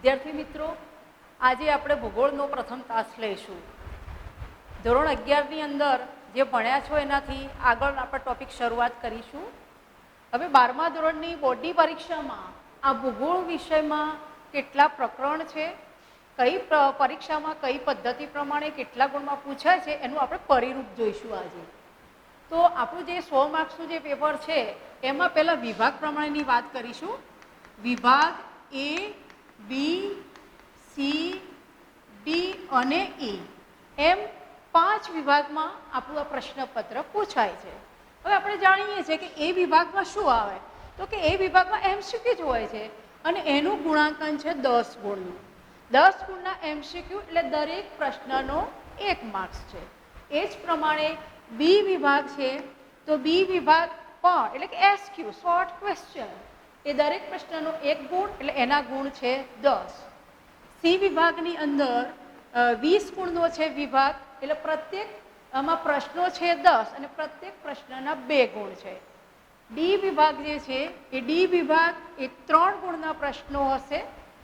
વિદ્યાર્થી મિત્રો, આજે આપણે ભૂગોળનો પ્રથમ તાસ લઈશું. ધોરણ 11ની અંદર જે ભણ્યા છો એનાથી આગળ આપણે ટોપિક શરૂઆત કરીશું. હવે 12મા ધોરણની બોર્ડની પરીક્ષામાં આ ભૂગોળ વિષયમાં કેટલા પ્રકરણ છે, કઈ પરીક્ષામાં કઈ પદ્ધતિ પ્રમાણે કેટલા ગુણમાં પૂછાય છે એનું આપણે પરિરૂપ જોઈશું આજે. તો આપણું જે 100 માર્ક્સનું જે પેપર છે એમાં પહેલાં વિભાગ પ્રમાણેની વાત કરીશું. વિભાગ A, B, C, D અને E એમ 5 વિભાગમાં આપણું આ પ્રશ્નપત્ર પૂછાય છે. હવે આપણે જાણીએ છીએ કે એ વિભાગમાં શું આવે, તો કે એ વિભાગમાં MCQ જ હોય છે અને એનું ગુણાંકન છે 10 ગુણનું. 10 ગુણના MCQ એટલે દરેક પ્રશ્નનો 1 માર્ક્સ છે. એ જ પ્રમાણે B વિભાગ છે તો B વિભાગ પણ એટલે કે SQ શોર્ટ ક્વેશ્ચન એ દરેક પ્રશ્નનો 1 ગુણ એટલે એના ગુણ છે 10. C વિભાગની અંદર 20 ગુણનો છે વિભાગ એટલે પ્રત્યેક આમાં પ્રશ્નો છે 10 અને પ્રત્યેક પ્રશ્નના 2 ગુણ છે. D વિભાગ જે છે એ D વિભાગ એ 3 ગુણના પ્રશ્નો હશે,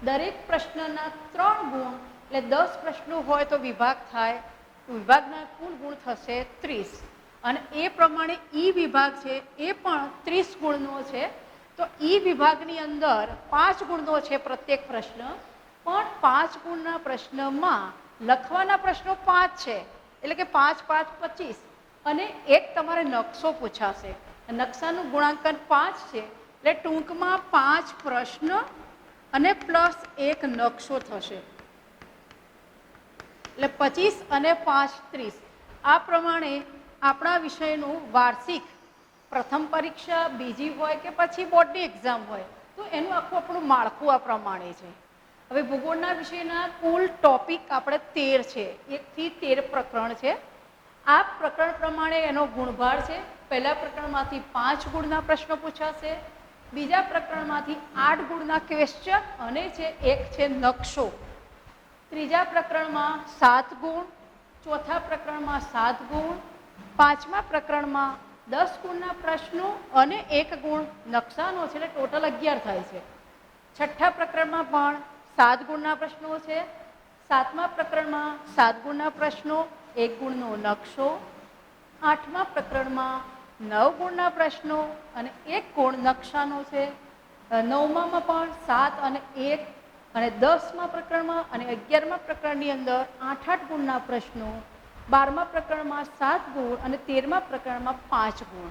દરેક પ્રશ્નના 3 ગુણ એટલે 10 પ્રશ્નો હોય તો વિભાગ થાય, વિભાગના કુલ ગુણ થશે 30. અને એ પ્રમાણે E વિભાગ છે એ પણ 30 ગુણનો છે. તો E વિભાગની અંદર 5 ગુણનો છે પ્રત્યેક પ્રશ્ન, પણ 5 ગુણના પ્રશ્નમાં લખવાના પ્રશ્નો 5 છે એટલે કે 5, 5, 25 અને એક તમારે નકશો પૂછાશે. નકશાનું ગુણાંકન 5 છે એટલે ટૂંકમાં 5 પ્રશ્ન અને પ્લસ 1 નકશો થશે એટલે 25 અને 5, 30. આ પ્રમાણે આપણા વિષયનું વાર્ષિક પ્રથમ પરીક્ષા, બીજી હોય કે પછી બોર્ડની એક્ઝામ હોય તો એનું આખું આપણું માળખું આ પ્રમાણે છે. હવે ભૂગોળના વિષયના કુલ ટોપિક આપણે 13 છે, 1 થી 13 પ્રકરણ છે. આ પ્રકરણ પ્રમાણે એનો ગુણભાર છે. પહેલા પ્રકરણમાંથી 5 ગુણના પ્રશ્નો પૂછાશે, બીજા પ્રકરણમાંથી 8 ગુણના ક્વેશ્ચન અને છે 1 છે નકશો, ત્રીજા પ્રકરણમાં 7 ગુણ, ચોથા પ્રકરણમાં 7 ગુણ, પાંચમા પ્રકરણમાં 10 ગુણના પ્રશ્નો અને 1 ગુણ નકશાનો છે એટલે ટોટલ 11 થાય છે. છઠ્ઠા પ્રકરણમાં પણ 7 ગુણના પ્રશ્નો છે, સાતમા પ્રકરણમાં 7 ગુણના પ્રશ્નો, 1 ગુણનો નકશો, આઠમા પ્રકરણમાં 9 ગુણના પ્રશ્નો અને 1 ગુણ નકશાનો છે, નવમામાં પણ 7 અને 1 અને 10મા પ્રકરણમાં અને 11મા પ્રકરણની અંદર 8 ગુણના પ્રશ્નો, 12મા પ્રકરણમાં 7 ગુણ અને 13મા પ્રકરણમાં 5 ગુણ.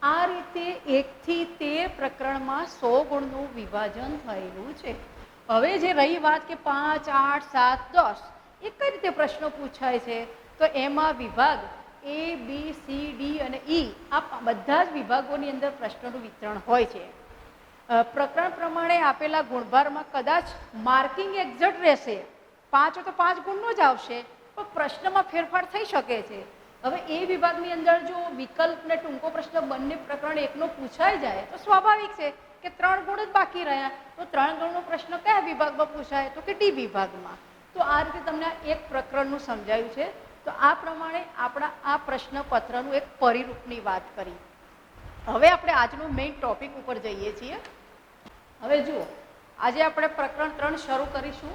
આ રીતે 1 થી 13 પ્રકરણમાં 100 ગુણનું વિભાજન થયેલું છે. હવે જે રહી વાત કે 5, 8, 7, 10 એ કઈ રીતે પ્રશ્નો પૂછાય છે, તો એમાં વિભાગ A, B, C, D અને E આ બધા જ વિભાગોની અંદર પ્રશ્નોનું વિતરણ હોય છે. પ્રકરણ પ્રમાણે આપેલા ગુણભારમાં કદાચ માર્કિંગ એક્ઝેક્ટ રહેશે, 5 તો 5 ગુણનો જ આવશે, પણ પ્રશ્નમાં ફેરફાર થઈ શકે છે. હવે એ વિભાગની અંદર જો વિકલ્પ ને ટૂંકો પ્રશ્ન બંને પ્રકરણ એકનો પૂછાઈ જાય તો સ્વાભાવિક છે કે 3 ગુણ જ બાકી રહ્યા, તો 3 ગુણનો પ્રશ્ન કયા વિભાગમાં પૂછાય, તો કે D વિભાગમાં. તો આ રીતે તમને એક પ્રકરણનું સમજાયું છે. તો આ પ્રમાણે આપણા આ પ્રશ્નપત્રનું એક પરિરૂપની વાત કરી. હવે આપણે આજનું મેઇન ટોપિક ઉપર જઈએ છીએ. હવે જુઓ, આજે આપણે પ્રકરણ 3 શરૂ કરીશું.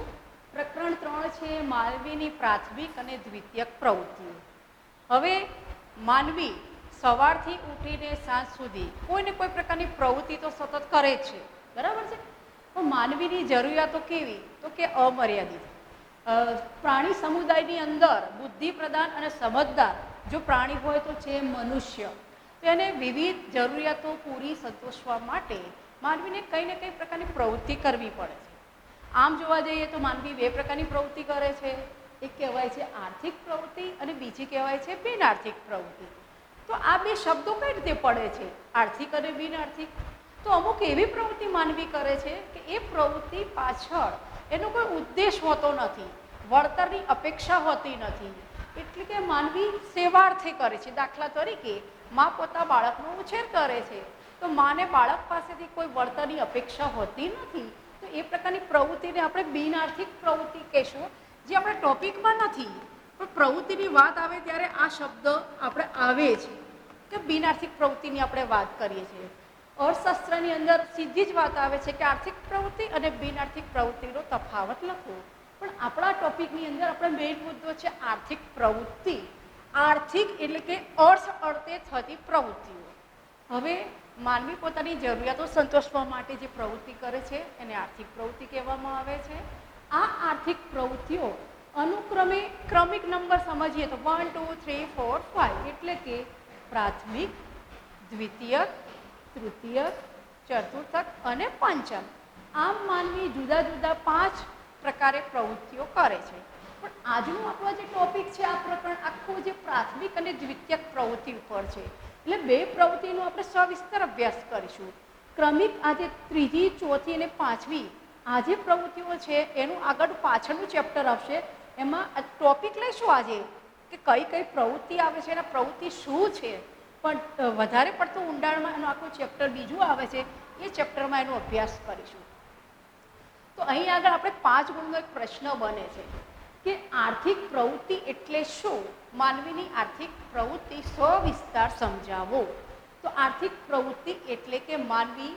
પ્રકરણ 3 છે માનવીની પ્રાથમિક અને દ્વિતીયક પ્રવૃત્તિઓ. હવે માનવી સવારથી ઉઠીને સાંજ સુધી કોઈને કોઈ પ્રકારની પ્રવૃત્તિ તો સતત કરે જ છે, બરાબર છે. પણ માનવીની જરૂરિયાતો કેવી, તો કે અમર્યાદિત. પ્રાણી સમુદાયની અંદર બુદ્ધિ પ્રધાન અને સમજદાર જો પ્રાણી હોય તો છે મનુષ્ય. તેને વિવિધ જરૂરિયાતો પૂરી સંતોષવા માટે માનવીને કંઈ ને કંઈ પ્રકારની પ્રવૃત્તિ કરવી પડે છે. આમ જોવા જઈએ તો માનવી 2 પ્રકારની પ્રવૃત્તિ કરે છે. એક કહેવાય છે આર્થિક પ્રવૃત્તિ અને બીજી કહેવાય છે બિન આર્થિક પ્રવૃત્તિ. તો આ 2 શબ્દો કઈ રીતે પડે છે, આર્થિક અને બિન આર્થિક? તો અમુક એવી પ્રવૃત્તિ માનવી કરે છે કે એ પ્રવૃત્તિ પાછળ એનો કોઈ ઉદ્દેશ હોતો નથી, વળતરની અપેક્ષા હોતી નથી, એટલે કે માનવી સેવાર્થે કરે છે. દાખલા તરીકે મા પોતા બાળકનો ઉછેર કરે છે તો માને બાળક પાસેથી કોઈ વળતરની અપેક્ષા હોતી નથી, તો એ પ્રકારની પ્રવૃત્તિને આપણે બિન આર્થિક પ્રવૃત્તિ કહેશું, જે આપણે ટોપિકમાં નથી પણ પ્રવૃત્તિની વાત આવે ત્યારે આ શબ્દ આપણે આવે છે કે બિન આર્થિક પ્રવૃત્તિની આપણે વાત કરીએ છીએ. અર્થશાસ્ત્રની અંદર સીધી જ વાત આવે છે કે આર્થિક પ્રવૃત્તિ અને બિનઆર્થિક પ્રવૃત્તિનો તફાવત લખવો. પણ આપણા ટોપિકની અંદર આપણે મેઇન મુદ્દો છે આર્થિક પ્રવૃત્તિ. આર્થિક એટલે કે અર્થે થતી પ્રવૃત્તિઓ. હવે માનવી પોતાની જરૂરિયાતો સંતોષવા માટે જે પ્રવૃત્તિ કરે છે એને આર્થિક પ્રવૃત્તિ કહેવામાં આવે છે. આ આર્થિક પ્રવૃત્તિઓ અનુક્રમે ક્રમિક નંબર સમજીએ તો 1 2 3 4 5 એટલે કે પ્રાથમિક, દ્વિતીયક, તૃતીયક, ચતુર્થક અને પંચમ. આમ માનવી જુદા જુદા 5 પ્રકારે પ્રવૃત્તિઓ કરે છે. પણ આજનું આપણો જે ટોપિક છે આ પ્રકરણ આખું જે પ્રાથમિક અને દ્વિતીયક પ્રવૃત્તિ ઉપર છે. એટલે બે પ્રવૃત્તિનો આપણે સવિસ્તર અભ્યાસ કરીશું. ક્રમિક આજે ત્રીજી, ચોથી અને પાંચમી આ જે પ્રવૃત્તિઓ છે એનું આગળ પાછળનું ચેપ્ટર આવશે. એમાં ટોપિક લઈશું આજે કે કઈ કઈ પ્રવૃત્તિ આવે છે અને પ્રવૃત્તિ શું છે. પણ વધારે પડતું ઊંડાણમાં એનું આખું ચેપ્ટર બીજું આવે છે એ ચેપ્ટરમાં એનો અભ્યાસ કરીશું. તો અહીં આગળ આપણે 5 ગુણનો એક પ્રશ્ન બને છે કે આર્થિક પ્રવૃત્તિ એટલે શું? માનવીની આર્થિક પ્રવૃત્તિ સવિસ્તાર સમજાવો. તો આર્થિક પ્રવૃત્તિ એટલે કે માનવી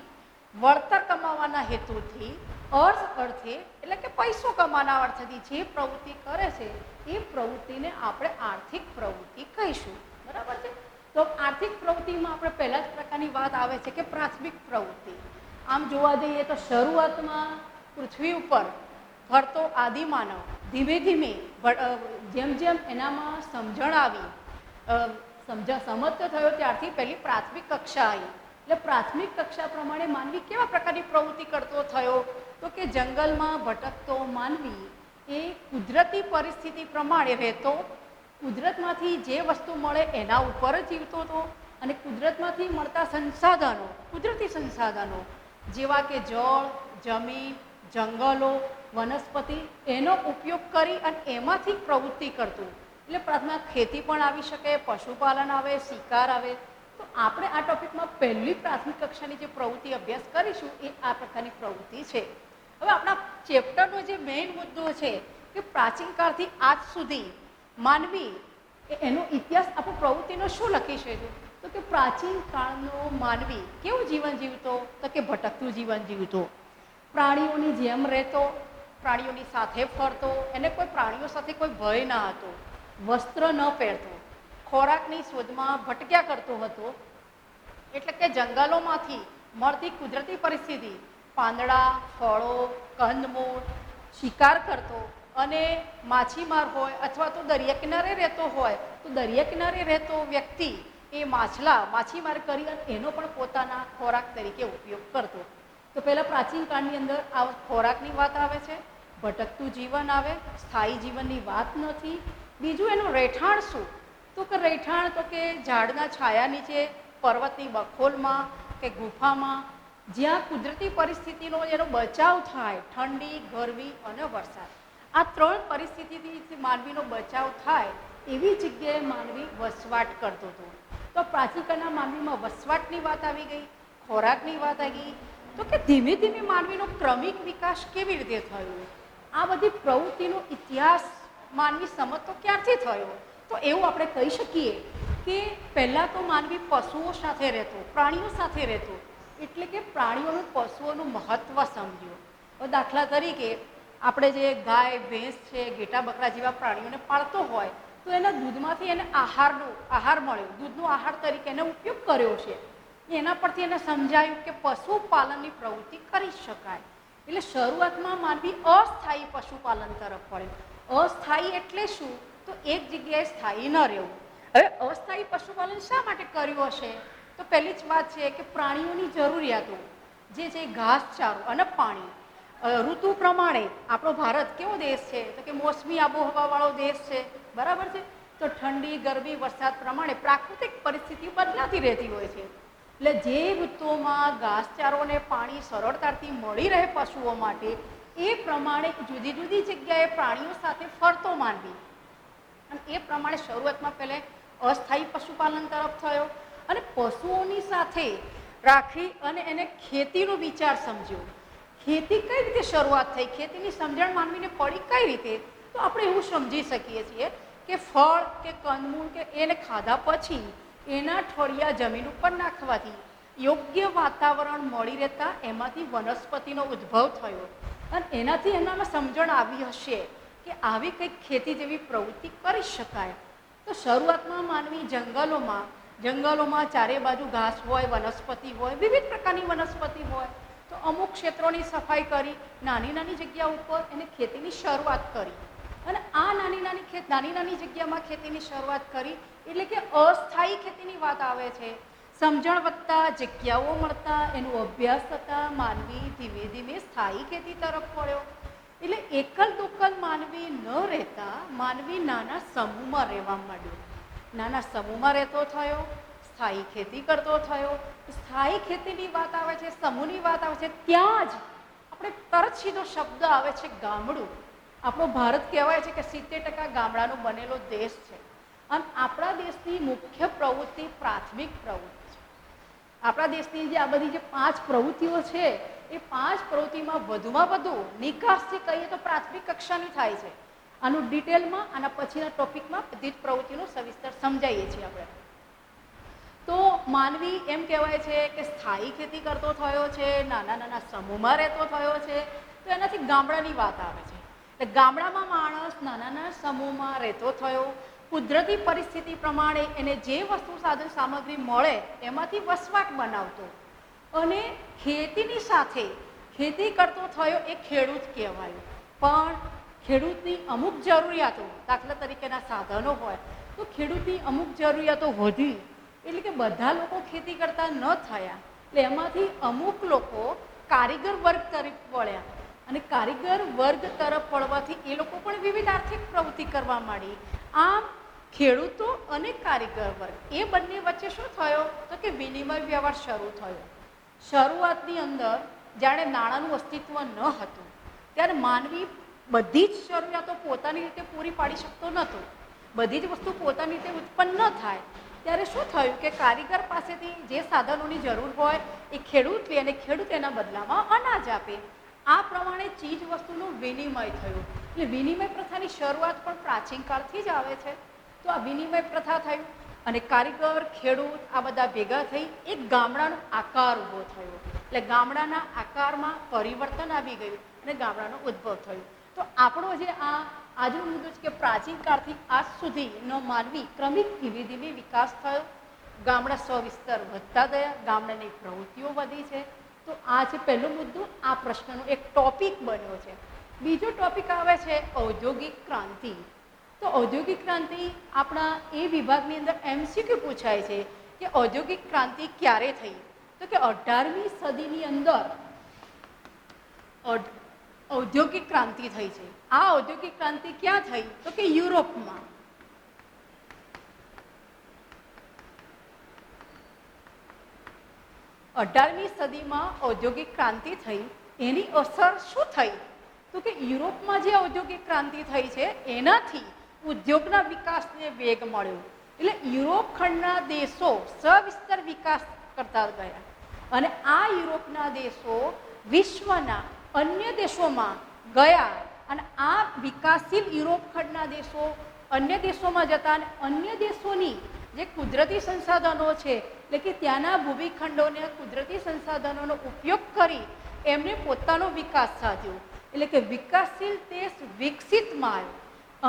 વળતર કમાવાના હેતુથી અર્થે એટલે કે પૈસો કમાવાના અર્થથી જે પ્રવૃત્તિ કરે છે એ પ્રવૃત્તિને આપણે આર્થિક પ્રવૃત્તિ કહીશું. બરાબર છે? તો આર્થિક પ્રવૃત્તિમાં આપણે પહેલા જ પ્રકારની વાત આવે છે કે પ્રાથમિક પ્રવૃત્તિ. આમ જોવા જઈએ તો શરૂઆતમાં પૃથ્વી ઉપર ફરતો આદિમાનવ ધીમે ધીમે જેમ જેમ એનામાં સમજણ આવી, સમજતો થયો ત્યારથી પહેલી પ્રાથમિક કક્ષા આવી. એટલે પ્રાથમિક કક્ષા પ્રમાણે માનવી કેવા પ્રકારની પ્રવૃત્તિ કરતો થયો? તો કે જંગલમાં ભટકતો માનવી એ કુદરતી પરિસ્થિતિ પ્રમાણે રહેતો, કુદરતમાંથી જે વસ્તુ મળે એના ઉપર જ જીવતો હતો અને કુદરતમાંથી મળતા સંસાધનો, કુદરતી સંસાધનો જેવા કે જળ, જમીન, જંગલો, વનસ્પતિ એનો ઉપયોગ કરી અને એમાંથી પ્રવૃત્તિ કરતું. એટલે પ્રાથમિક ખેતી પણ આવી શકે, પશુપાલન આવે, શિકાર આવે. તો આપણે આ ટોપિકમાં પહેલી પ્રાથમિક કક્ષાની જે પ્રવૃત્તિ અભ્યાસ કરીશું એ આ પ્રકારની પ્રવૃત્તિ છે. હવે આપણા ચેપ્ટરનો જે મેઇન મુદ્દો છે કે પ્રાચીન કાળથી આજ સુધી માનવી એનો ઇતિહાસ આપણો પ્રવૃત્તિનો શું લખી છે? તો કે પ્રાચીન કાળનો માનવી કેવું જીવન જીવતો? તો કે ભટકતું જીવન જીવતો, પ્રાણીઓની જેમ રહેતો, પ્રાણીઓની સાથે ફરતો, એને કોઈ પ્રાણીઓ સાથે કોઈ ભય ન હતો, વસ્ત્ર ન પહેરતો, ખોરાકની શોધમાં ભટક્યા કરતો હતો. એટલે કે જંગલોમાંથી મળતી કુદરતી પરિસ્થિતિ, પાંદડા, ફળો, કંદમૂળ શિકાર કરતો અને માછીમાર હોય અથવા તો દરિયા કિનારે રહેતો હોય તો દરિયા કિનારે રહેતો વ્યક્તિ એ માછીમાર કરી અને એનો પણ પોતાના ખોરાક તરીકે ઉપયોગ કરતો. તો પહેલાં પ્રાચીન કાળની અંદર આ ખોરાકની વાત આવે છે, ભટકતું જીવન આવે, સ્થાયી જીવનની વાત નથી. બીજું એનું રહેઠાણ શું? તો કે રહેઠાણ તો કે ઝાડના છાયા નીચે, પર્વતની બખોલમાં કે ગુફામાં, જ્યાં કુદરતી પરિસ્થિતિનો એનો બચાવ થાય, ઠંડી, ગરમી અને વરસાદ. આ 3 પરિસ્થિતિથી માનવીનો બચાવ થાય એવી જગ્યાએ માનવી વસવાટ કરતો હતો. તો પ્રાચીન કાળના માનવીમાં વસવાટની વાત આવી ગઈ, ખોરાકની વાત આવી ગઈ. તો કે ધીમે ધીમે માનવીનો ક્રમિક વિકાસ કેવી રીતે થયો? આ બધી પ્રવૃત્તિનો ઇતિહાસ માનવી સમજતો ક્યારથી થયો? તો એવું આપણે કહી શકીએ કે પહેલાં તો માનવી પશુઓ સાથે રહેતો, પ્રાણીઓ સાથે રહેતો. એટલે કે પ્રાણીઓનું, પશુઓનું મહત્ત્વ સમજ્યો. દાખલા તરીકે આપણે જે ગાય, ભેંસ છે, ઘેટા, બકરા જેવા પ્રાણીઓને પાળતો હોય તો એના દૂધમાંથી એને આહાર મળ્યો, દૂધનો આહાર તરીકે એને ઉપયોગ કર્યો છે. એના પરથી એને સમજાયું કે પશુપાલનની પ્રવૃત્તિ કરી શકાય. એટલે શરૂઆતમાં માનવી અસ્થાયી પશુપાલન તરફ વળ્યો. અસ્થાયી એટલે શું? તો એક જગ્યાએ સ્થાયી ન રહેવું. હવે અસ્થાયી પશુપાલન શા માટે કર્યું હશે? તો પહેલી જ વાત છે કે પ્રાણીઓની જરૂરિયાતો જે છે ઘાસચારો અને પાણી, ઋતુ પ્રમાણે આપણો ભારત કેવો દેશ છે? તો કે મોસમી આબોહવાવાળો દેશ છે. બરાબર છે? તો ઠંડી, ગરમી, વરસાદ પ્રમાણે પ્રાકૃતિક પરિસ્થિતિ બદલાતી રહેતી હોય છે. એટલે જે ઋતુઓમાં ઘાસચારો અને પાણી સરળતાથી મળી રહે પશુઓ માટે એ પ્રમાણે જુદી જુદી જગ્યાએ પ્રાણીઓ સાથે ફરતો માનવી. અને એ પ્રમાણે શરૂઆતમાં પહેલે અસ્થાયી પશુપાલન તરફ થયો અને પશુઓની સાથે રાખી અને એને ખેતીનો વિચાર સમજ્યો. ખેતી કઈ રીતે શરૂઆત થઈ, ખેતીની સમજણ માનવીને પડી કઈ રીતે? તો આપણે એવું સમજી શકીએ છીએ કે ફળ કે કંદમૂળ કે એને ખાધા પછી એના ઠળિયા જમીન ઉપર નાખવાથી યોગ્ય વાતાવરણ મળી રહેતા એમાંથી વનસ્પતિનો ઉદ્ભવ થયો અને એનાથી એનામાં સમજણ આવી હશે કે આવી કંઈક ખેતી જેવી પ્રવૃત્તિ કરી શકાય. તો શરૂઆતમાં માનવી જંગલોમાં ચારે બાજુ ઘાસ હોય, વનસ્પતિ હોય, વિવિધ પ્રકારની વનસ્પતિ હોય, તો અમુક ક્ષેત્રોની સફાઈ કરી નાની નાની જગ્યા ઉપર એને ખેતીની શરૂઆત કરી અને આ નાની નાની જગ્યામાં ખેતીની શરૂઆત કરી એટલે કે અસ્થાયી ખેતીની વાત આવે છે. સમજણ વધતા, જગ્યાઓ મળતા, એનો અભ્યાસ થતા માનવી ધીમે ધીમે સ્થાયી ખેતી તરફ વળ્યો. એટલે એકલ દોકલ માનવી ન રહેતા માનવી નાના સમૂહમાં રહેવા માંડ્યો. નાના સમૂહમાં રહેતો થયો, સ્થાયી ખેતી કરતો થયો. સ્થાયી ખેતીની વાત આવે છે, સમૂહની વાત આવે છે, ત્યાં જ આપણે તરત સીધો શબ્દ આવે છે ગામડું. આપણો ભારત કહેવાય છે કે 70% ગામડાનો બનેલો દેશ છે અને આપણા દેશની મુખ્ય પ્રવૃત્તિ પ્રાથમિક પ્રવૃત્તિ છે. આપણા દેશની જે આ બધી જે 5 પ્રવૃત્તિઓ છે એ 5 પ્રવૃત્તિમાં વધુમાં વધુ નિકાસથી કહીએ તો પ્રાથમિક કક્ષાની થાય છે. આનું ડિટેલમાં આના પછીના ટોપિકમાં બધી જ પ્રવૃત્તિનું સવિસ્તર સમજાવીએ છીએ આપણે. તો માનવી એમ કહેવાય છે કે સ્થાયી ખેતી કરતો થયો છે, નાના નાના સમૂહમાં રહેતો થયો છે. તો એનાથી ગામડાની વાત આવે છે. એટલે ગામડામાં માણસ નાના નાના સમૂહમાં રહેતો થયો. કુદરતી પરિસ્થિતિ પ્રમાણે એને જે વસ્તુ સાધન સામગ્રી મળે એમાંથી વસવાટ બનાવતો અને ખેતીની સાથે ખેતી કરતો થયો એ ખેડૂત કહેવાયો. પણ ખેડૂતની અમુક જરૂરિયાતો, દાખલા તરીકેના સાધનો હોય તો ખેડૂતની અમુક જરૂરિયાતો વધી એટલે કે બધા લોકો ખેતી કરતા ન થયા. એટલે એમાંથી અમુક લોકો કારીગર વર્ગ તરફ વળ્યા અને કારીગર વર્ગ તરફ વળવાથી એ લોકો પણ વિવિધ આર્થિક પ્રવૃત્તિ કરવા માંડી. આમ ખેડૂતો અને કારીગર વર્ગ એ બંને વચ્ચે શું થયો તો કે વિનિમય વ્યવહાર શરૂ થયો. શરૂઆતની અંદર જાણે નાણાંનું અસ્તિત્વ ન હતું ત્યારે માનવી બધી જ જરૂરિયાતો પોતાની રીતે પૂરી પાડી શકતો નહોતો. બધી જ વસ્તુ પોતાની રીતે ઉત્પન્ન ન થાય ત્યારે શું થયું કે કારીગર પાસેથી જે સાધનોની જરૂર હોય એ ખેડૂત લે અને ખેડૂત એના બદલામાં અનાજ આપે. આ પ્રમાણે ચીજ વસ્તુનું વિનિમય થયું. એટલે વિનિમય પ્રથાની શરૂઆત પણ પ્રાચીન કાળથી જ આવે છે. તો આ વિનિમય પ્રથા થયું અને કારીગર, ખેડૂત આ બધા ભેગા થઈ એક ગામડાનો આકાર ઊભો થયો. એટલે ગામડાના આકારમાં પરિવર્તન આવી ગયું અને ગામડાનો ઉદ્ભવ થયો. તો આપણો જે આ આજનો મુદ્દો છે કે પ્રાચીન કાળથી આજ સુધીનો માનવી ક્રમિક ધીમે ધીમે વિકાસ થયો. ગામડા સવિસ્તર વધતા ગયા, ગામડાની પ્રવૃત્તિઓ વધી છે. તો આ છે પહેલો મુદ્દો, આ પ્રશ્નનો એક ટોપિક બન્યો છે. બીજો ટોપિક આવે છે ઔદ્યોગિક ક્રાંતિ. તો ઔદ્યોગિક ક્રાંતિ આપણા એ વિભાગની અંદર MCQ પૂછાય છે કે ઔદ્યોગિક ક્રાંતિ ક્યારે થઈ? તો કે 18મી સદીની અંદર ઔદ્યોગિક ક્રાંતિ થઈ છે. આ ઔદ્યોગિક ક્રાંતિ ક્યાં થઈ? તો કે યુરોપમાં. અઢારમી સદીમાં ઔદ્યોગિક ક્રાંતિ થઈ. એની અસર શું થઈ? તો કે યુરોપમાં જે ઔદ્યોગિક ક્રાંતિ થઈ છે એનાથી ઉદ્યોગના વિકાસને વેગ મળ્યો. એટલે યુરોપ ખંડના દેશો સવિસ્તર વિકાસ કરતા ગયા અને આ યુરોપના દેશો વિશ્વના અન્ય દેશોમાં ગયા અને આ વિકાસશીલ યુરોપ ખંડના દેશો અન્ય દેશોમાં જતા અને અન્ય દેશોની જે કુદરતી સંસાધનો છે એટલે કે ત્યાંના ભૂમિખંડોને કુદરતી સંસાધનોનો ઉપયોગ કરી એમને પોતાનો વિકાસ સાધ્યો. એટલે કે વિકાસશીલ દેશ વિકસિતમાં આવ્યો.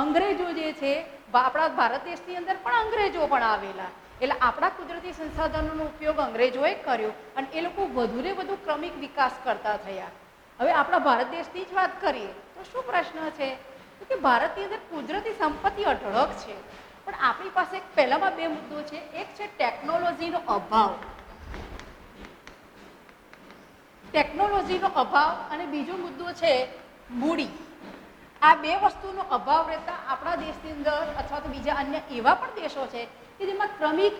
અંગ્રેજો જે છે આપણા ભારત દેશની અંદર પણ અંગ્રેજો પણ આવેલા. એટલે આપણા કુદરતી સંસાધનોનો ઉપયોગ અંગ્રેજોએ કર્યો અને એ લોકો વધુને વધુ ક્રમિક વિકાસ કરતા થયા. હવે આપણા ભારત દેશની જ વાત કરીએ તો શું પ્રશ્ન છે કે ભારતની અંદર કુદરતી સંપત્તિ અઢળક છે પણ આપણી પાસે પહેલામાં બે મુદ્દો છે. એક છે ટેકનોલોજીનો અભાવ, ટેકનોલોજીનો અભાવ અને બીજો મુદ્દો છે મૂડી. આ બે વસ્તુનો અભાવ રહેતા આપણા દેશની અંદર અથવા તો બીજા અન્ય એવા પણ દેશો છે કે જેમાં ક્રમિક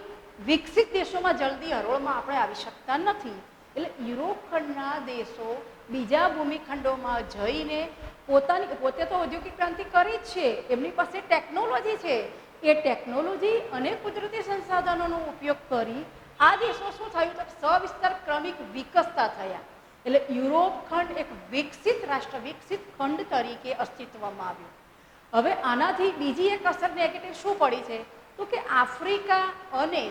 વિકસિત દેશોમાં જલ્દી હરોળમાં આપણે આવી શકતા નથી. એટલે યુરોપ ખંડના દેશો બીજા ભૂમિખંડોમાં જઈને પોતે તો ઔદ્યોગિક ક્રાંતિ કરી જ છે, એમની પાસે ટેકનોલોજી છે. એ ટેકનોલોજી અને કુદરતી સંસાધનોનો ઉપયોગ કરી આ દેશો શું થયું તો સવિસ્તર ક્રમિક વિકસતા થયા. એટલે યુરોપ ખંડ એક વિકસિત રાષ્ટ્ર, વિકસિત ખંડ તરીકે અસ્તિત્વમાં આવ્યું. હવે આનાથી બીજી એક અસર નેગેટિવ શું પડી છે તો કે આફ્રિકા અને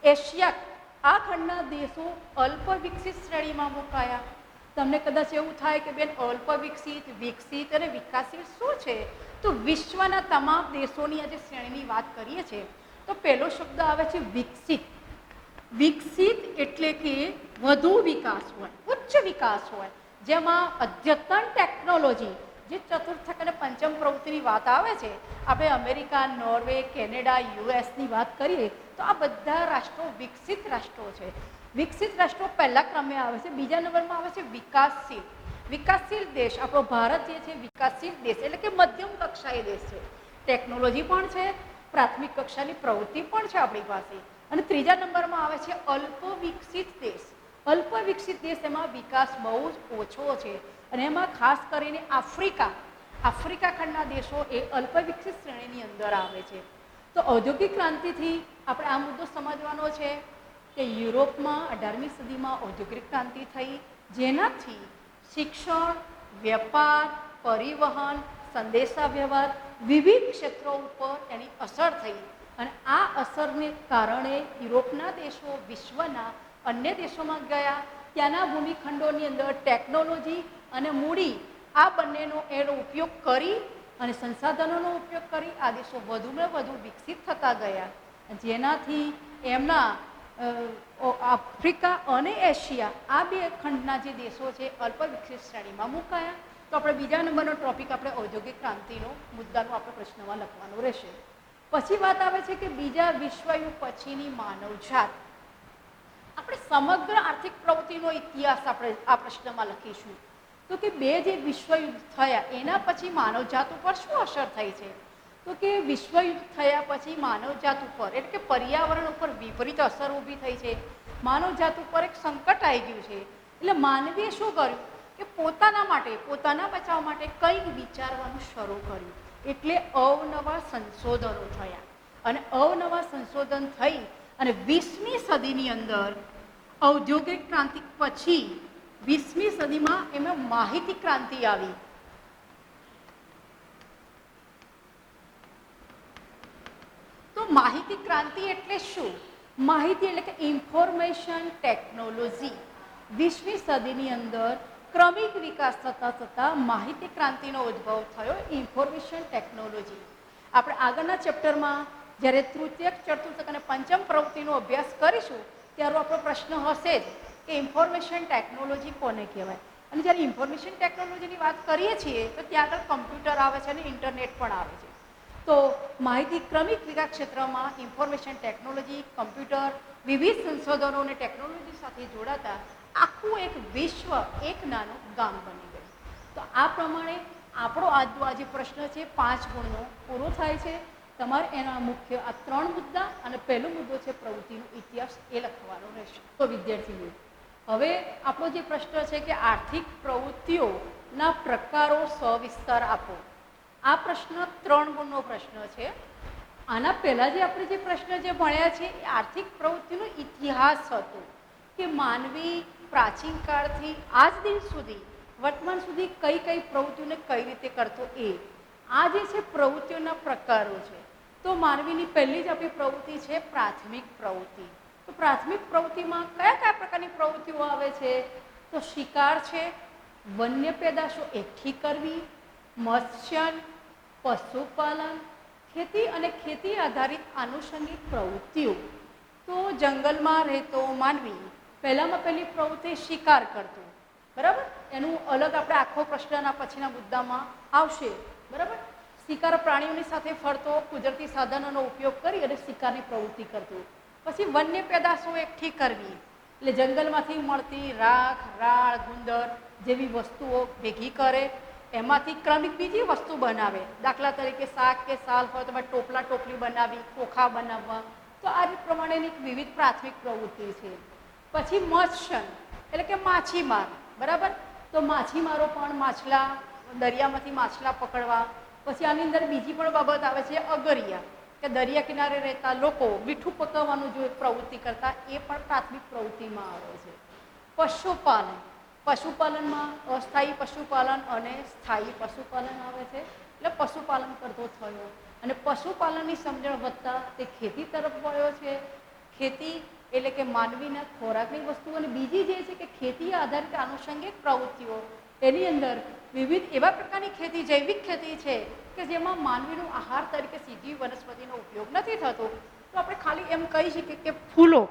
એશિયા આ ખંડના દેશો અલ્પ વિકસિત શ્રેણીમાં મુકાયા. તમને કદાચ એવું થાય કે બેન અલ્પ વિકસિત, વિકસિત અને વિકાસશીલ શું છે? તો વિશ્વના તમામ દેશોની આજે શ્રેણીની વાત કરીએ છીએ તો પહેલો શબ્દ આવે છે વિકસિત. વિકસિત એટલે કે વધુ વિકાસ હોય, ઉચ્ચ વિકાસ હોય, જેમાં અદ્યતન ટેકનોલોજી, જે ચતુર્થ અને પંચમ પ્રવૃત્તિની વાત આવે છે, આપણે અમેરિકા, નોર્વે, કેનેડા, યુએસની વાત કરીએ તો આ બધા રાષ્ટ્રો વિકસિત રાષ્ટ્રો છે. વિકસિત રાષ્ટ્રો પહેલા ક્રમે આવે છે. બીજા નંબરમાં આવે છે વિકાસશીલ. વિકાસશીલ દેશ, આપણો ભારત જે છે વિકાસશીલ દેશ એટલે કે મધ્યમ કક્ષાએ દેશ છે. ટેકનોલોજી પણ છે, પ્રાથમિક કક્ષાની પ્રવૃત્તિ પણ છે આપણી પાસે. અને ત્રીજા નંબરમાં આવે છે અલ્પ વિકસિત દેશ. અલ્પ વિકસિત દેશ, એમાં વિકાસ બહુ જ ઓછો છે અને એમાં ખાસ કરીને આફ્રિકા ખંડના દેશો એ અલ્પ વિકસિત શ્રેણીની અંદર આવે છે. તો ઔદ્યોગિક ક્રાંતિથી આપણે આ મુદ્દો સમજવાનો છે કે યુરોપમાં 18મી સદીમાં ઔદ્યોગિક ક્રાંતિ થઈ, જેનાથી શિક્ષણ, વેપાર, પરિવહન, સંદેશાવ્યવહાર વિવિધ ક્ષેત્રો ઉપર એની અસર થઈ અને આ અસરને કારણે યુરોપના દેશો વિશ્વના અન્ય દેશોમાં ગયા. ત્યાંના ભૂમિખંડોની અંદર ટેકનોલોજી અને મૂડી આ બંનેનો એનો ઉપયોગ કરી અને સંસાધનોનો ઉપયોગ કરી આ દેશો વધુને વધુ વિકસિત થતા ગયા, જેનાથી એમના આફ્રિકા અને એશિયા આ બે ખંડના જે દેશો છે અલ્પ વિકસિત શ્રેણીમાં મુકાયા. તો આપણે બીજા નંબરનો ટોપિક આપણે ઔદ્યોગિક ક્રાંતિનો મુદ્દાનો આપણે પ્રશ્નમાં લખવાનો રહેશે. પછી વાત આવે છે કે બીજા વિશ્વયુદ્ધ પછીની માનવજાત. આપણે સમગ્ર આર્થિક પ્રવૃત્તિનો ઇતિહાસ આપણે આ પ્રશ્નમાં લખીશું. તો કે બે જે વિશ્વયુદ્ધ થયા એના પછી માનવજાત ઉપર શું અસર થઈ છે? તો કે વિશ્વયુદ્ધ થયા પછી માનવજાત ઉપર એટલે કે પર્યાવરણ ઉપર વિપરીત અસર ઊભી થઈ છે. માનવજાત ઉપર એક સંકટ આવી ગયું છે. એટલે માનવીએ શું કર્યું કે પોતાના માટે, પોતાના બચાવ માટે કંઈક વિચારવાનું શરૂ કર્યું. એટલે અવનવા સંશોધનો થયા અને અવનવા સંશોધન થઈ અને 20મી સદીની અંદર ઔદ્યોગિક ક્રાંતિ પછી 20મી સદીમાં એમાં માહિતી ક્રાંતિ આવી. તો માહિતી ક્રાંતિ એટલે શું? માહિતી એટલે કે ઇન્ફોર્મેશન ટેકનોલોજી. 20મી સદીની અંદર ક્રમિક વિકાસ થતાં થતાં માહિતી ક્રાંતિનો ઉદ્ભવ થયો, ઇન્ફોર્મેશન ટેકનોલોજી. આપણે આગળના ચેપ્ટરમાં જ્યારે તૃતીય, ચતુર્થ અને પંચમ પ્રવૃત્તિનો અભ્યાસ કરીશું ત્યારે આપણો પ્રશ્ન હશે જ કે ઇન્ફોર્મેશન ટેકનોલોજી કોને કહેવાય. અને જ્યારે ઇન્ફોર્મેશન ટેકનોલોજીની વાત કરીએ છીએ તો ત્યાં આગળ કમ્પ્યુટર આવે છે અને ઇન્ટરનેટ પણ આવે છે. તો માહિતી ક્રમિક વિકાસ ક્ષેત્રમાં ઇન્ફોર્મેશન ટેકનોલોજી, કમ્પ્યુટર, વિવિધ સંશોધનો અને ટેકનોલોજી સાથે જોડાતા આખું એક વિશ્વ એક નાનું ગામ બની ગયું. તો આ પ્રમાણે આપણો આજનો આ જે પ્રશ્ન છે 5 ગુણનો પૂરો થાય છે. તમારે એના મુખ્ય આ 3 મુદ્દા અને પહેલો મુદ્દો છે પ્રવૃત્તિનો ઇતિહાસ એ લખવાનો રહેશે. તો વિદ્યાર્થીઓ, હવે આપણો જે પ્રશ્ન છે કે આર્થિક પ્રવૃત્તિઓના પ્રકારો સવિસ્તાર આપો. આ પ્રશ્ન 3 ગુણનો પ્રશ્ન છે. આના પહેલાં જે આપણે જે પ્રશ્ન જે ભણ્યા છે એ આર્થિક પ્રવૃત્તિનો ઇતિહાસ હતો કે માનવી પ્રાચીન કાળથી આજ દિન સુધી, વર્તમાન સુધી કઈ કઈ પ્રવૃત્તિઓને કઈ રીતે કરતો એ. આ જે છે પ્રવૃત્તિઓના પ્રકારો છે. તો માનવીની પહેલી જ આપણી પ્રવૃત્તિ છે પ્રાથમિક પ્રવૃત્તિ. તો પ્રાથમિક પ્રવૃત્તિમાં કયા કયા પ્રકારની પ્રવૃત્તિઓ આવે છે? તો શિકાર છે, વન્ય પેદાશો એકઠી કરવી, મત્સ્યન, પશુપાલન, ખેતી અને ખેતી આધારિત આનુષંગિક પ્રવૃત્તિઓ. તો જંગલમાં રહેતો માનવી પહેલામાં પહેલી પ્રવૃત્તિ શિકાર કરતો, બરાબર. એનું અલગ આપણે આખો પ્રશ્નના પછીના મુદ્દામાં આવશે, બરાબર. શિકાર પ્રાણીઓની સાથે ફરતો, કુદરતી સાધનોનો ઉપયોગ કરી અને શિકારની પ્રવૃત્તિ કરતો. પછી વન્ય પેદાશો એકઠી કરવી એટલે જંગલમાંથી મળતી રાખ, રાળ, ગુંદર જેવી વસ્તુઓ ભેગી કરે, એમાંથી ક્રમિક બીજી વસ્તુ બનાવે. દાખલા તરીકે શાક કે સાલ હોય તો ટોપલા ટોપલી બનાવી, ખોખા બનાવવા. તો આ રીત પ્રમાણેની વિવિધ પ્રાથમિક પ્રવૃત્તિ છે. પછી મત્સ્યન એટલે કે માછીમાર, બરાબર. તો માછીમારો પણ માછલા, દરિયામાંથી માછલા પકડવા. પછી આની અંદર બીજી પણ બાબત આવે છે અગરિયા, કે દરિયા કિનારે રહેતા લોકો મીઠું પકવવાનું જો પ્રવૃત્તિ કરતા, એ પણ પ્રાથમિક પ્રવૃત્તિમાં આવે છે. પશુપાલન, પશુપાલનમાં અસ્થાયી પશુપાલન અને સ્થાયી પશુપાલન આવે છે. એટલે પશુપાલન કરતો થયો અને પશુપાલનની સમજણ વધતા તે ખેતી તરફ વળ્યો છે. ખેતી એટલે કે માનવીના ખોરાકની વસ્તુઓ, અને બીજી જે છે કે ખેતી આધારિત આનુષંગિક પ્રવૃત્તિઓ, એની અંદર વિવિધ એવા પ્રકારની ખેતી, જૈવિક ખેતી છે કે જેમાં માનવીનું આહાર તરીકે સીધી વનસ્પતિનો ઉપયોગ નથી થતો. તો આપણે ખાલી એમ કહી શકીએ કે ફૂલો,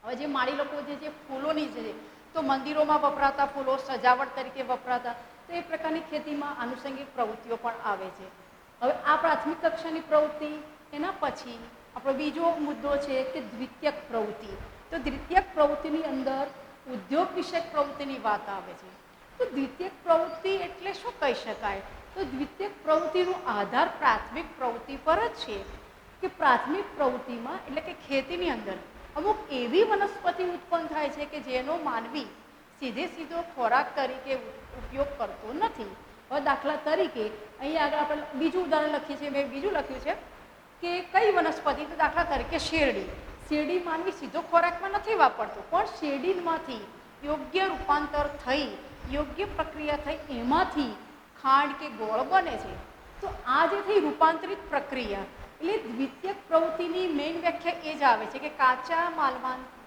હવે જે માળી લોકો જે ફૂલોની છે, તો મંદિરોમાં વપરાતા ફૂલો સજાવટ તરીકે વપરાતા, તો એ પ્રકારની ખેતીમાં આનુષંગિક પ્રવૃત્તિઓ પણ આવે છે. હવે આ પ્રાથમિક કક્ષાની પ્રવૃત્તિ. એના પછી આપણો બીજો મુદ્દો છે કે દ્વિતીયક પ્રવૃત્તિ. તો દ્વિતીયક પ્રવૃત્તિની અંદર ઉદ્યોગ વિષયક પ્રવૃત્તિની વાત આવે છે. તો દ્વિતીયક પ્રવૃત્તિ એટલે શું કહી શકાય? તો દ્વિતીયક પ્રવૃત્તિનો આધાર પ્રાથમિક પ્રવૃત્તિ પર જ છે કે પ્રાથમિક પ્રવૃત્તિમાં એટલે કે ખેતીની અંદર અમુક એવી વનસ્પતિ ઉત્પન્ન થાય છે કે જેનો માનવી સીધો ખોરાક તરીકે ઉપયોગ કરતો નથી. હવે દાખલા તરીકે અહીંયા આગળ આપણે બીજું ઉદાહરણ લખીએ છીએ, મેં બીજું લખ્યું છે કે કઈ વનસ્પતિ, તો દાખલા તરીકે શેરડી. શેરડી માનવી સીધો ખોરાકમાં નથી વાપરતો, પણ શેરડીમાંથી યોગ્ય રૂપાંતર થઈ, યોગ્ય પ્રક્રિયા થઈ, એમાંથી ખાંડ કે ગોળ બને છે. તો આ જે થઈ રૂપાંતરિત પ્રક્રિયા, એટલે દ્વિતીયક પ્રવૃત્તિની મેઇન વ્યાખ્યા એ જ આવે છે કે કાચા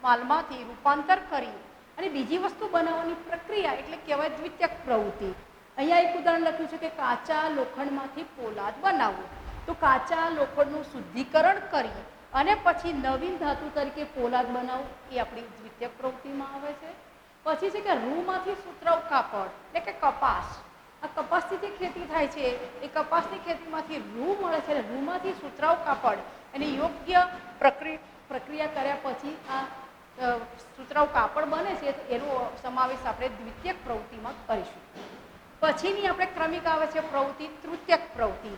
માલમાંથી રૂપાંતર કરી અને બીજી વસ્તુ બનાવવાની પ્રક્રિયા એટલે કહેવાય દ્વિતીયક પ્રવૃત્તિ. અહીંયા એક ઉદાહરણ લખ્યું છે કે કાચા લોખંડમાંથી પોલાદ બનાવવું. તો કાચા લોખંડનું શુદ્ધિકરણ કરી અને પછી નવીન ધાતુ તરીકે પોલાદ બનાવવું, એ આપણી દ્વિતીયક પ્રવૃત્તિમાં આવે છે. પછી છે કે રૂમાંથી સુતરાઉ કાપડ એટલે કે કપાસ. આ કપાસથી જે ખેતી થાય છે, એ કપાસની ખેતીમાંથી રૂ મળે છે, રૂમાંથી સુતરાઉ કાપડ એની યોગ્ય પ્રક્રિયા કર્યા પછી આ સુતરાઉ કાપડ બને છે. તો એનો સમાવેશ આપણે દ્વિતીયક પ્રવૃત્તિમાં કરીશું. પછીની આપણે ક્રમિક આવે છે પ્રવૃત્તિ તૃતીયક પ્રવૃત્તિ.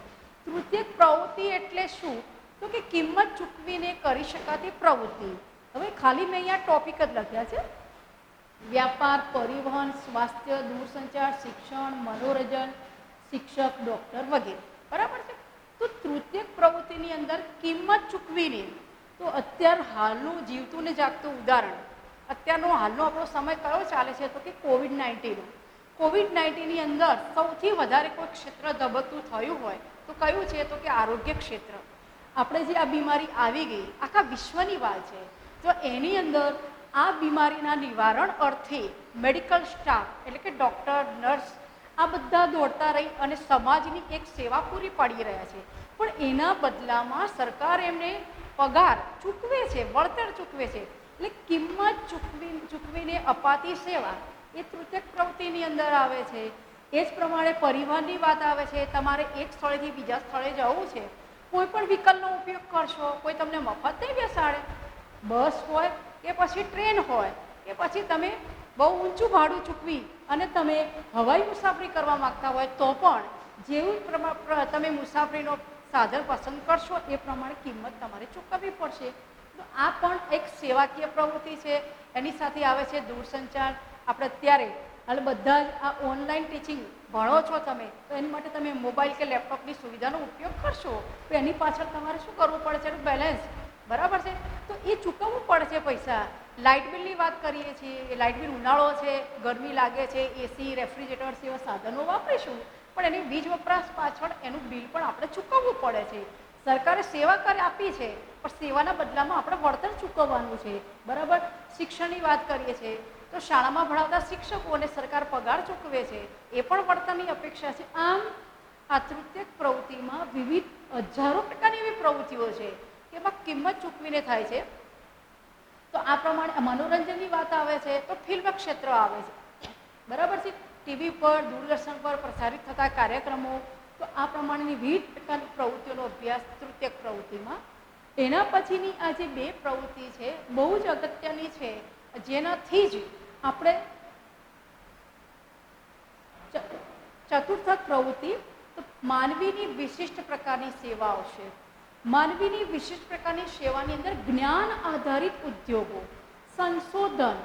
તૃતીયક પ્રવૃત્તિ એટલે શું? તો કે કિંમત ચૂકવીને કરી શકાતી પ્રવૃત્તિ. હવે ખાલી મેં અહીંયા ટોપિક જ લખ્યા છે: વ્યાપાર, પરિવહન, સ્વાસ્થ્ય, દૂરસંચાર, શિક્ષણ, મનોરંજન, શિક્ષક, ડૉક્ટર વગેરે. બરાબર છે. તો તૃતીયક પ્રવૃત્તિની અંદર કિંમત ચૂકવીને, તો અત્યાર હાલનું જીવતું ને જાગતું ઉદાહરણ, અત્યારનો હાલનો આપણો સમય કયો ચાલે છે? તો કે કોવિડ-19. કોવિડ-19ની અંદર સૌથી વધારે કોઈ ક્ષેત્ર ધબકતું થયું હોય તો કયું છે? તો કે આરોગ્ય ક્ષેત્ર. આપણે જે આ બીમારી આવી ગઈ, આખા વિશ્વની વાત છે. તો એની અંદર આ બીમારીના નિવારણ અર્થે મેડિકલ સ્ટાફ એટલે કે ડૉક્ટર, નર્સ, આ બધા દોડતા રહી અને સમાજની એક સેવા પૂરી પાડી રહ્યા છે. પણ એના બદલામાં સરકાર એમને પગાર ચૂકવે છે, વળતર ચૂકવે છે. એટલે કિંમત ચૂકવીને અપાતી સેવા એ તૃતીયક પ્રવૃત્તિની અંદર આવે છે. એ જ પ્રમાણે પરિવહનની વાત આવે છે. તમારે એક સ્થળેથી બીજા સ્થળે જવું છે, કોઈ પણ વિકલ્પનો ઉપયોગ કરશો, કોઈ તમને મફત નહીં બેસાડે. બસ હોય કે પછી ટ્રેન હોય કે પછી તમે બહુ ઊંચું ભાડું ચૂકવી અને તમે હવાઈ મુસાફરી કરવા માગતા હોય તો પણ જેવું તમે મુસાફરીનો સાધન પસંદ કરશો એ પ્રમાણે કિંમત તમારે ચૂકવવી પડશે. તો આ પણ એક સેવાકીય પ્રવૃત્તિ છે. એની સાથે આવે છે દૂરસંચાર. આપણે અત્યારે હાલ બધા જ આ ઓનલાઈન ટીચિંગ ભણો છો તમે, તો એની માટે તમે મોબાઈલ કે લેપટોપની સુવિધાનો ઉપયોગ કરશો, તો એની પાછળ તમારે શું કરવું પડે છે? બેલેન્સ. બરાબર છે. તો એ ચૂકવવું પડે છે પૈસા. લાઇટ બિલની વાત કરીએ છીએ, એ લાઇટ બિલ ઉનાળો છે, ગરમી લાગે છે, એસી, રેફ્રિજરેટર્સ એવા સાધનો વાપરીશું, પણ એની વીજ વપરાશ પાછળ એનું બિલ પણ આપણે ચૂકવવું પડે છે. સરકારે સેવા આપી છે, પણ સેવાના બદલામાં આપણે વળતર ચૂકવવાનું છે. બરાબર. શિક્ષણની વાત કરીએ છીએ તો શાળામાં ભણાવતા શિક્ષકોને સરકાર પગાર ચૂકવે છે, એ પણ વળતરની અપેક્ષા છે. આમ આ તૃતીયક પ્રવૃત્તિમાં વિવિધ હજારો પ્રકારની એવી પ્રવૃત્તિઓ છે કે એમાં કિંમત ચૂકવીને થાય છે. તો આ પ્રમાણે મનોરંજનની વાત આવે છે તો ફિલ્મ ક્ષેત્ર આવે છે. બરાબર છે. ટીવી પર, દૂરદર્શન પર પ્રસારિત થતા કાર્યક્રમો, તો આ પ્રમાણેની વિવિધ પ્રકારની પ્રવૃત્તિઓનો અભ્યાસ તૃતીયક પ્રવૃત્તિમાં. એના પછીની આ જે બે પ્રવૃત્તિ છે બહુ જ અગત્યની છે, જેનાથી જ આપણે ચતુર્થક પ્રવૃત્તિ, તો માનવીની વિશિષ્ટ પ્રકારની સેવાઓ છે. માનવીની વિશિષ્ટ પ્રકારની સેવાની અંદર જ્ઞાન આધારિત ઉદ્યોગો, સંશોધન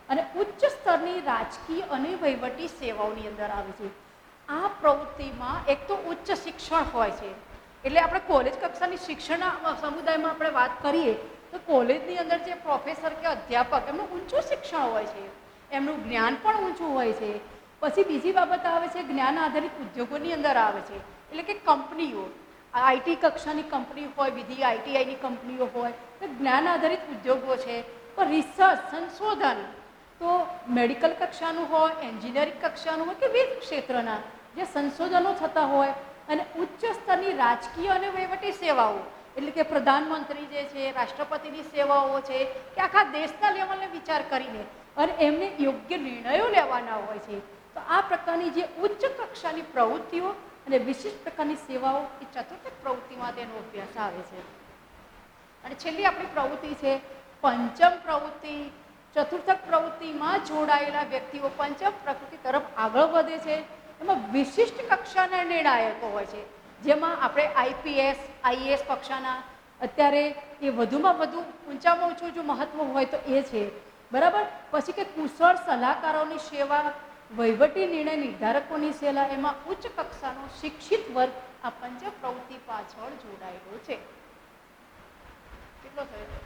અને ઉચ્ચ સ્તરની રાજકીય અને વહીવટી સેવાઓની અંદર આવે છે. આ પ્રવૃત્તિમાં એક તો ઉચ્ચ શિક્ષણ હોય છે, એટલે આપણે કોલેજ કક્ષાની શિક્ષણના સમુદાયમાં આપણે વાત કરીએ તો કોલેજની અંદર જે પ્રોફેસર કે અધ્યાપક, એમનું ઊંચું શિક્ષણ હોય છે, એમનું જ્ઞાન પણ ઊંચું હોય છે. પછી બીજી બાબત આવે છે જ્ઞાન આધારિત ઉદ્યોગોની અંદર આવે છે, એટલે કે કંપનીઓ. આઈટી કક્ષાની કંપની હોય, બીજી આઈટીઆઈની કંપનીઓ હોય, તો જ્ઞાન આધારિત ઉદ્યોગો છે. તો રિસર્ચ સંશોધન તો મેડિકલ કક્ષાનું હોય, એન્જિનિયરિંગ કક્ષાનું હોય કે વિવિધ ક્ષેત્રના જે સંશોધનો થતા હોય, અને ઉચ્ચ સ્તરની રાજકીય અને વહીવટી સેવાઓ એટલે કે પ્રધાનમંત્રી જે છે, રાષ્ટ્રપતિની સેવાઓ છે કે આખા દેશના લેવલને વિચાર કરીને અને એમને યોગ્ય નિર્ણયો લેવાના હોય છે. તો આ પ્રકારની જે ઉચ્ચ કક્ષાની પ્રવૃત્તિઓ અને વિશિષ્ટ પ્રકારની સેવાઓ એ ચતુર્થ પ્રવૃત્તિમાં તેનો અભ્યાસ આવે છે. અને છેલ્લી આપણી પ્રવૃત્તિ છે પંચમ પ્રવૃત્તિ. ચતુર્થક પ્રવૃત્તિમાં જોડાયેલા વ્યક્તિઓ પંચમ પ્રવૃત્તિ તરફ આગળ વધે છે. એમાં વિશિષ્ટ કક્ષાના નિર્ણાયકો હોય છે, જેમાં આપણે આઈપીએસ, આઈએએસ કક્ષાના અત્યારે એ વધુમાં વધુ ઊંચામાં ઊંચું જો મહત્વ હોય તો એ છે, બરાબર. પછી કે કુશળ સલાહકારોની સેવા, વહીવટી નિર્ણય નિર્ધારકોની સેવા, એમાં ઉચ્ચ કક્ષાનો શિક્ષિત વર્ગ આ પંચ પ્રવૃત્તિ પાછળ જોડાયેલો છે. કેટલો થયો?